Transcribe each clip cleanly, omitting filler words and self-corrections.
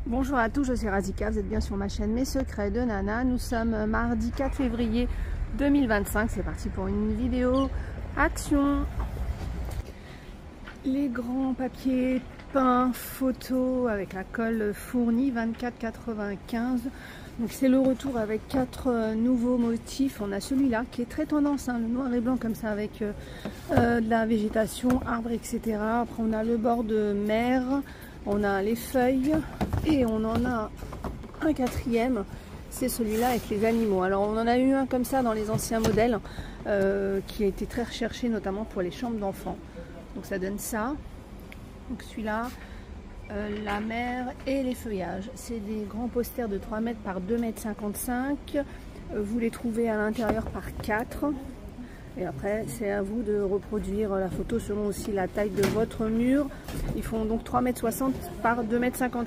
Bonjour à tous, je suis Razika, vous êtes bien sur ma chaîne Mes Secrets de Nana. Nous sommes mardi 4 février 2025, c'est parti pour une vidéo action. Les grands papiers peints photos avec la colle fournie 24,95. Donc c'est le retour avec 4 nouveaux motifs. On a celui-là qui est très tendance, hein, le noir et blanc comme ça avec de la végétation, arbres, etc. Après on a le bord de mer. On a les feuilles et on en a un quatrième, c'est celui-là avec les animaux. Alors on en a eu un comme ça dans les anciens modèles qui a été très recherché notamment pour les chambres d'enfants. Donc ça donne ça. Donc celui-là, la mer et les feuillages. C'est des grands posters de 3 mètres par 2,55 m. Vous les trouvez à l'intérieur par 4. Et après, c'est à vous de reproduire la photo selon aussi la taille de votre mur. Ils font donc 3,60 m par 2,55 m.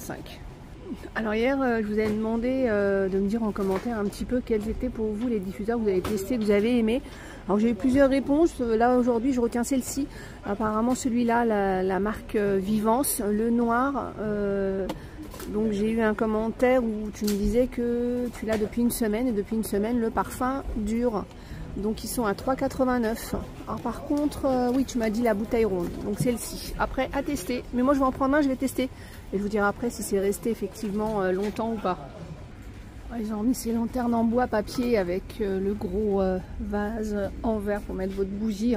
Alors hier, je vous avais demandé de me dire en commentaire un petit peu quels étaient pour vous les diffuseurs que vous avez testés, que vous avez aimés. Alors j'ai eu plusieurs réponses. Là aujourd'hui, je retiens celle-ci. Apparemment celui-là, la marque Vivance, le noir. Donc j'ai eu un commentaire où tu me disais que tu l'as depuis une semaine et depuis une semaine, le parfum dure. Donc ils sont à 3,89 €. Alors par contre, oui, tu m'as dit la bouteille ronde. Donc celle-ci. Après, à tester. Mais moi, je vais en prendre un, je vais tester. Et je vous dirai après si c'est resté effectivement longtemps ou pas. Ils ont mis ces lanternes en bois papier avec le gros vase en verre pour mettre votre bougie.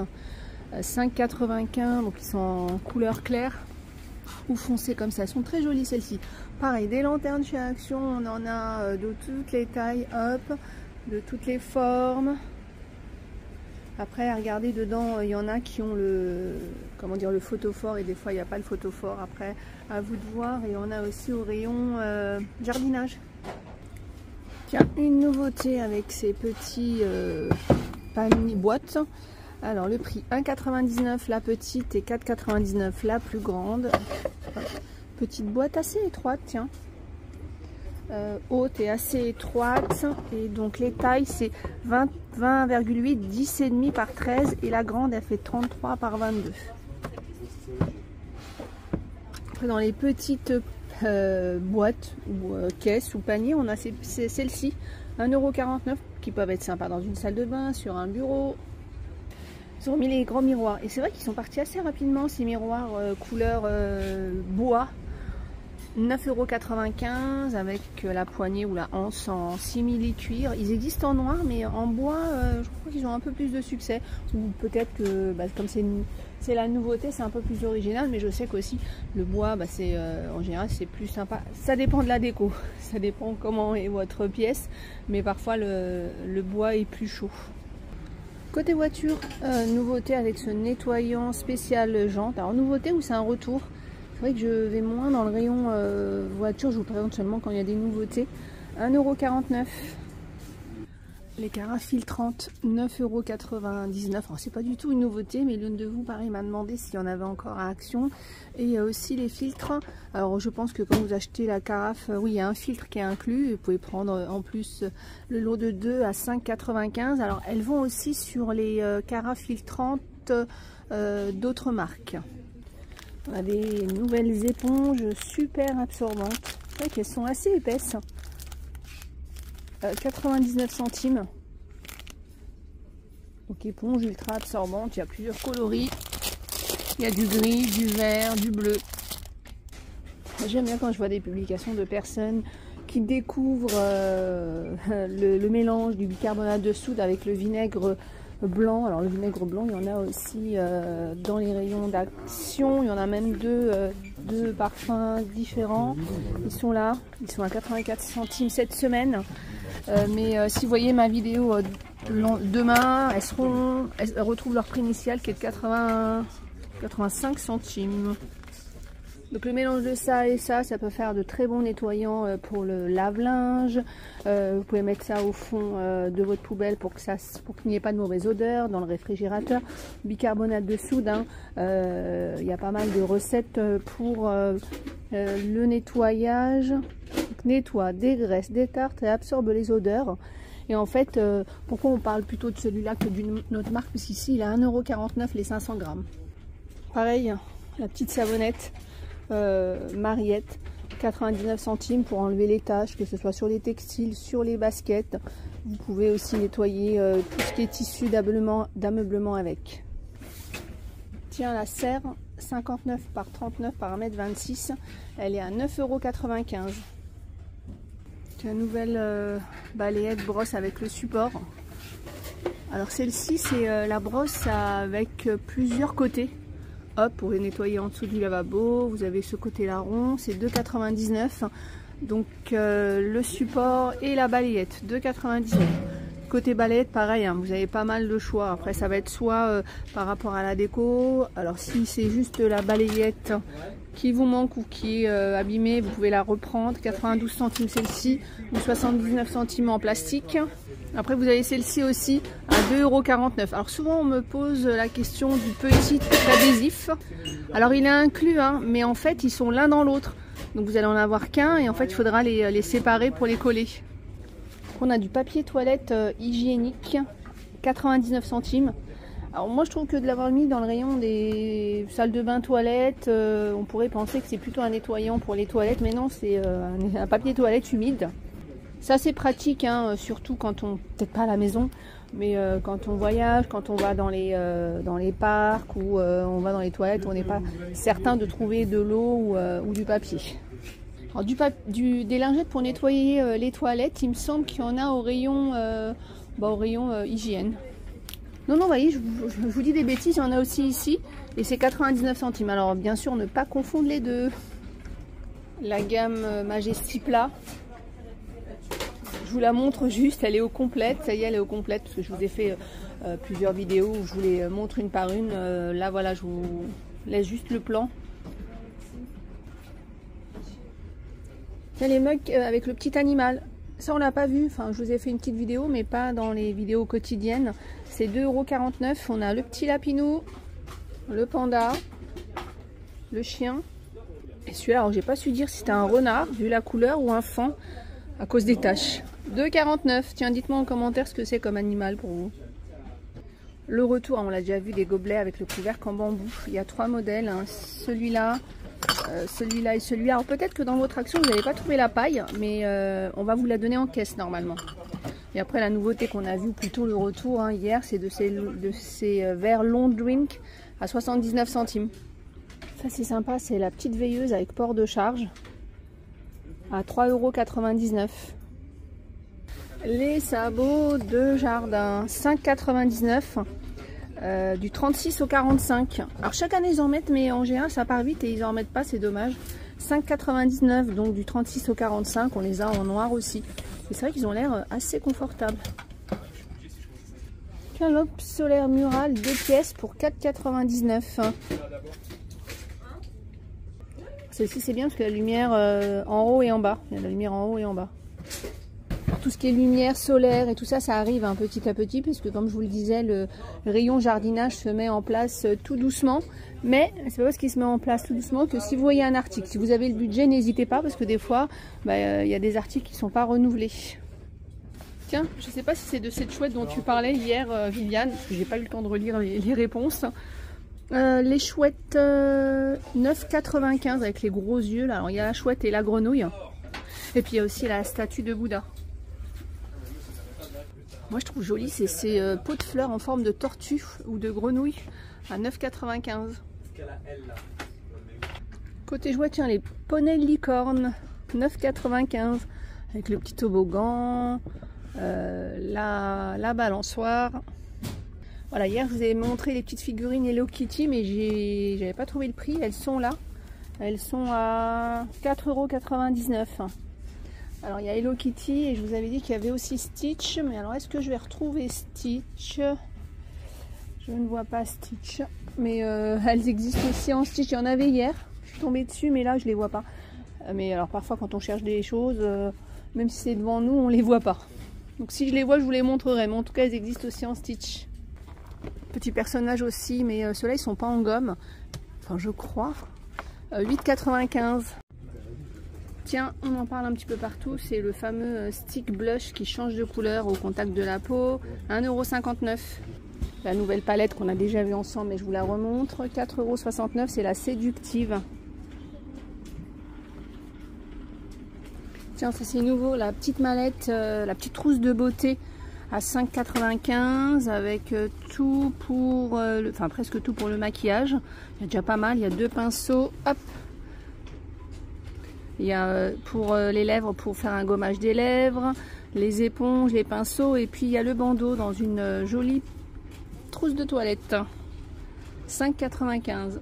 5,95 €. Donc ils sont en couleur claire ou foncée comme ça. Elles sont très jolies celles-ci. Pareil, des lanternes chez Action. On en a de toutes les tailles, hop, de toutes les formes. Après, à regarder dedans, il y en a qui ont le photophore et des fois il n'y a pas le photophore. Après, à vous de voir. Et on a aussi au rayon jardinage. Tiens, une nouveauté avec ces petits paniers boîtes. Alors le prix 1,99 € la petite et 4,99 € la plus grande. Petite boîte assez étroite, tiens. Haute et assez étroite, et donc les tailles c'est 20,8, 10,5 par 13 et la grande elle fait 33 par 22. Après dans les petites boîtes ou caisses ou paniers, on a celles-ci 1,49 € qui peuvent être sympas dans une salle de bain, sur un bureau. Ils ont mis les grands miroirs et c'est vrai qu'ils sont partis assez rapidement ces miroirs couleur bois. 9,95 € avec la poignée ou la anse en simili-cuir. Ils existent en noir, mais en bois, je crois qu'ils ont un peu plus de succès. Ou peut-être que, comme c'est la nouveauté, c'est un peu plus original, mais je sais qu'aussi le bois, en général, c'est plus sympa. Ça dépend de la déco, ça dépend comment est votre pièce, mais parfois le bois est plus chaud. Côté voiture, nouveauté avec ce nettoyant spécial jante. Alors nouveauté ou c'est un retour? C'est vrai que je vais moins dans le rayon voiture, je vous présente seulement quand il y a des nouveautés. 1,49 €. Les carafes filtrantes, 9,99 €. Alors c'est pas du tout une nouveauté, mais l'une de vous, pareil, m'a demandé s'il y en avait encore à Action. Et il y a aussi les filtres. Alors je pense que quand vous achetez la carafe, oui, il y a un filtre qui est inclus. Vous pouvez prendre en plus le lot de 2 à 5,95 €. Alors elles vont aussi sur les carafes filtrantes d'autres marques. On a des nouvelles éponges super absorbantes. C'est vrai qu'elles sont assez épaisses. 99 centimes. Donc éponge ultra absorbante. Il y a plusieurs coloris. Il y a du gris, du vert, du bleu. J'aime bien quand je vois des publications de personnes qui découvrent le mélange du bicarbonate de soude avec le vinaigre blanc. Alors le vinaigre blanc, il y en a aussi dans les rayons d'Action. Il y en a même deux parfums différents. Ils sont là, ils sont à 84 centimes cette semaine. Mais si vous voyez ma vidéo demain, elles retrouvent leur prix initial qui est de 85 centimes. Donc le mélange de ça et ça peut faire de très bons nettoyants pour le lave-linge. Vous pouvez mettre ça au fond de votre poubelle pour qu'il n'y ait pas de mauvaise odeur. Dans le réfrigérateur, bicarbonate de soude. Il y a pas mal de recettes pour le nettoyage. Donc, nettoie, dégraisse, détarte et absorbe les odeurs. Et en fait, pourquoi on parle plutôt de celui-là que d'une autre marque? Parce qu'ici, il est à 1,49 € les 500 grammes. Pareil, la petite savonnette. Mariette 99 centimes pour enlever les taches, que ce soit sur les textiles, sur les baskets. Vous pouvez aussi nettoyer tout ce qui est tissu d'ameublement avec. Tiens, la serre 59 par 39 par 1,26 m, elle est à 9,95 €. Tiens, nouvelle balayette brosse avec le support. Alors celle-ci, c'est la brosse avec plusieurs côtés. Hop, pour les nettoyer en dessous du lavabo. Vous avez ce côté-là rond, c'est 2,99 €. Donc le support et la balayette, 2,99 €. Côté balayette, pareil, hein, vous avez pas mal de choix. Après, ça va être soit par rapport à la déco. Alors si c'est juste la balayette qui vous manque ou qui est abîmée, vous pouvez la reprendre. 92 centimes celle-ci, ou 79 centimes en plastique. Après, vous avez celle-ci aussi à 2,49 €. Alors souvent, on me pose la question du petit adhésif. Alors il est inclus, hein, mais en fait, ils sont l'un dans l'autre. Donc vous allez en avoir qu'un et en fait, il faudra les séparer pour les coller. On a du papier toilette hygiénique, 99 centimes. Alors moi je trouve que de l'avoir mis dans le rayon des salles de bain toilettes, on pourrait penser que c'est plutôt un nettoyant pour les toilettes, mais non, c'est un papier toilette humide. Ça c'est pratique, hein, surtout quand on, peut-être pas à la maison, mais quand on voyage, quand on va dans les parcs ou on va dans les toilettes, on n'est pas certain de trouver de l'eau ou du papier. Alors, des lingettes pour nettoyer les toilettes, il me semble qu'il y en a au rayon, hygiène. Non, vous voyez, je vous dis des bêtises, il y en a aussi ici, et c'est 99 centimes. Alors, bien sûr, ne pas confondre les deux. La gamme Majesty Plat, je vous la montre juste, elle est au complète, ça y est, elle est au complète, parce que je vous ai fait plusieurs vidéos où je vous les montre une par une. Là, voilà, je vous laisse juste le plan. Les mugs avec le petit animal, ça on l'a pas vu, enfin je vous ai fait une petite vidéo mais pas dans les vidéos quotidiennes. C'est 2,49 €. On a le petit lapinou, le panda, le chien et celui-là, alors j'ai pas su dire si c'était un renard vu la couleur ou un faon à cause des taches. 2,49 €. Tiens, dites-moi en commentaire ce que c'est comme animal pour vous. Le retour, on l'a déjà vu, des gobelets avec le couvercle en bambou. Il y a 3 modèles, hein. Celui-là, celui-là et celui-là. Alors peut-être que dans votre action vous n'avez pas trouvé la paille, mais on va vous la donner en caisse normalement. Et après la nouveauté qu'on a vue, plutôt le retour, hein, hier, c'est de ces verres long drink à 79 centimes. Ça c'est sympa, c'est la petite veilleuse avec port de charge à 3,99 €. Les sabots de jardin, 5,99 €. Du 36 au 45. Alors chaque année ils en mettent, mais en général ça part vite et ils en mettent pas, c'est dommage. 5,99 €, donc du 36 au 45. On les a en noir aussi. Et c'est vrai qu'ils ont l'air assez confortables. Tiens, lampe solaire murale 2 pièces pour 4,99 €. Celle-ci c'est bien parce que la lumière en haut et en bas. Il y a la lumière en haut et en bas. Tout ce qui est lumière solaire et tout ça, ça arrive un petit à petit, puisque comme je vous le disais, le rayon jardinage se met en place tout doucement. Mais c'est pas parce qu'il se met en place tout doucement que si vous voyez un article, si vous avez le budget, n'hésitez pas, parce que des fois, y a des articles qui ne sont pas renouvelés. Tiens, je sais pas si c'est de cette chouette dont tu parlais hier, Viviane, parce que j'ai pas eu le temps de relire les réponses. Les chouettes 9,95 € avec les gros yeux là. Alors il y a la chouette et la grenouille. Et puis il y a aussi la statue de Bouddha. Moi je trouve joli, c'est ces pots de fleurs en forme de tortue ou de grenouille à 9,95 €. Côté jouet, tiens, les poneys licorne, 9,95 € avec le petit toboggan, la balançoire. Voilà, hier je vous ai montré les petites figurines Hello Kitty, mais j'avais pas trouvé le prix. Elles sont là, elles sont à 4,99 €. Alors il y a Hello Kitty et je vous avais dit qu'il y avait aussi Stitch, mais alors est-ce que je vais retrouver Stitch? Je ne vois pas Stitch, mais elles existent aussi en Stitch. Il y en avait hier, je suis tombée dessus, mais là je les vois pas. Mais alors parfois quand on cherche des choses, même si c'est devant nous, on les voit pas. Donc si je les vois, je vous les montrerai, mais en tout cas elles existent aussi en Stitch. Petits personnages aussi, mais ceux-là ils sont pas en gomme, enfin je crois. 8,95 €. Tiens, on en parle un petit peu partout, c'est le fameux stick blush qui change de couleur au contact de la peau, 1,59 €. La nouvelle palette qu'on a déjà vue ensemble, mais je vous la remontre, 4,69 €, c'est la séductive. Tiens, ça c'est nouveau, la petite mallette, la petite trousse de beauté à 5,95 avec tout pour, enfin presque tout pour le maquillage. Il y a déjà pas mal, il y a 2 pinceaux, hop. Il y a pour les lèvres, pour faire un gommage des lèvres, les éponges, les pinceaux, et puis il y a le bandeau dans une jolie trousse de toilette. 5,95.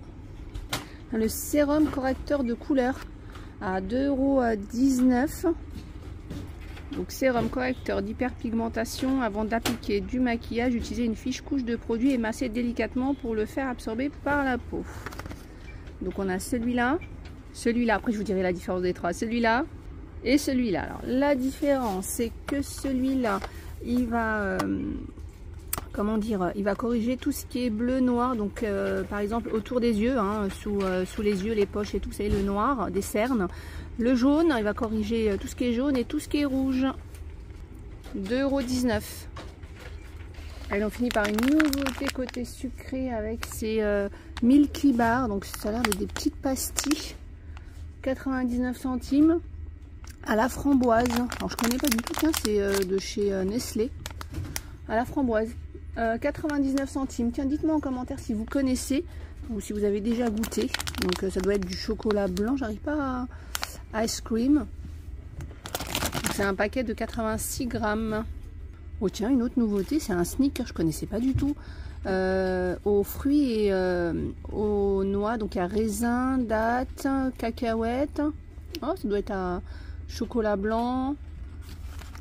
Le sérum correcteur de couleur à 2,19 €. Donc sérum correcteur d'hyperpigmentation. Avant d'appliquer du maquillage, utilisez une fiche couche de produit et massez délicatement pour le faire absorber par la peau. Donc on a celui-là, après je vous dirai la différence des trois, celui-là et celui-là. Alors la différence c'est que celui-là il va comment dire, il va corriger tout ce qui est bleu noir, donc par exemple autour des yeux, hein, sous les yeux, les poches et tout, c'est le noir des cernes. Le jaune, il va corriger tout ce qui est jaune et tout ce qui est rouge. 2,19 €. Allez, on finit par une nouveauté côté sucré avec ces Milky Bar, donc ça a l'air de des petites pastilles. 99 centimes à la framboise. Alors je connais pas du tout, tiens, c'est de chez Nestlé. À la framboise. 99 centimes. Tiens, dites-moi en commentaire si vous connaissez ou si vous avez déjà goûté. Donc ça doit être du chocolat blanc. J'arrive pas à ice cream. C'est un paquet de 86 grammes. Oh tiens, une autre nouveauté, c'est un sneaker. Je connaissais pas du tout. Aux fruits et aux noix. Donc il y a raisin, dattes, cacahuètes. Oh, ça doit être un chocolat blanc.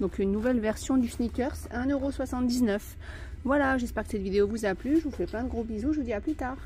Donc une nouvelle version du sneakers, 1,79 €. Voilà, j'espère que cette vidéo vous a plu. Je vous fais plein de gros bisous. Je vous dis à plus tard.